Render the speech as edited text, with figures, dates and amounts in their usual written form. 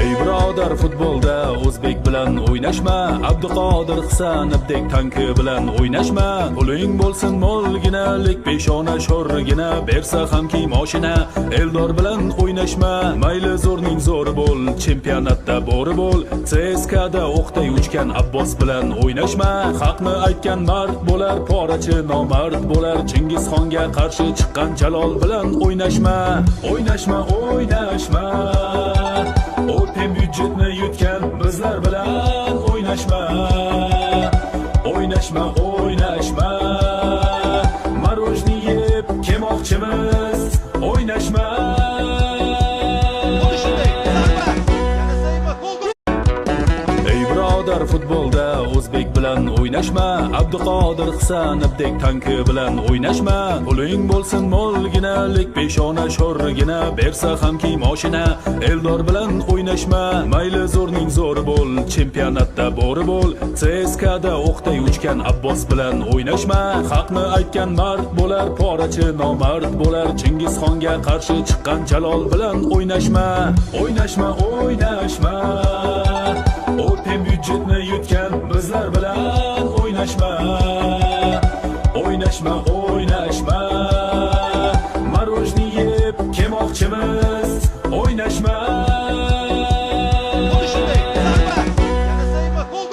Ey birodar, futbolda o'zbek bilan o'ynashma, Abduqodir Hisanovdek tanki bilan o'ynashma. Puling bo'lsin molginalik, peshona sho'rgina, bersa hamki moshina, Eldor bilan o'ynashma. Mayli zo'rning zo'ri bo'l, chempionatda bori bo'l, CSKda o'qday uchgan Abbos bilan o'ynashma. Haqni aytgan mard bo'lar, porachi nomard bo'lar, Chingizxonga qarshi chiqqan Jalol bilan o'ynashma. O'ynashma, o'ynashma. Open byudjetni yutgan bizlar bilan o'ynashma. O'ynashma, o'ynashma. Marojni yeb kemoqchimiz, o'ynashma. Ey birodar, futbolda o'zbek bilan o'ynashma, Abduqodir Hisanovdek tanki bilan o'ynashma. Puling bo'lsin molginalik, peshona sho'rgina, bersa hamki moshina, Eldor bilan o'ynashma. Mayli zo'rning zo'ri bo'l, chempionatda bori bo'l, CSKda o'qday uchgan Abbos bilan o'ynashma. Haqni aytgan mard bo'lar, porachi nomard bo'lar, Chingizxonga qarshi chiqqan Jalol bilan o'ynashma. O'ynashma, o'ynashma. Open byudjetni yutgan bizlar bilan o'ynashma. O'ynashma, o'ynashma.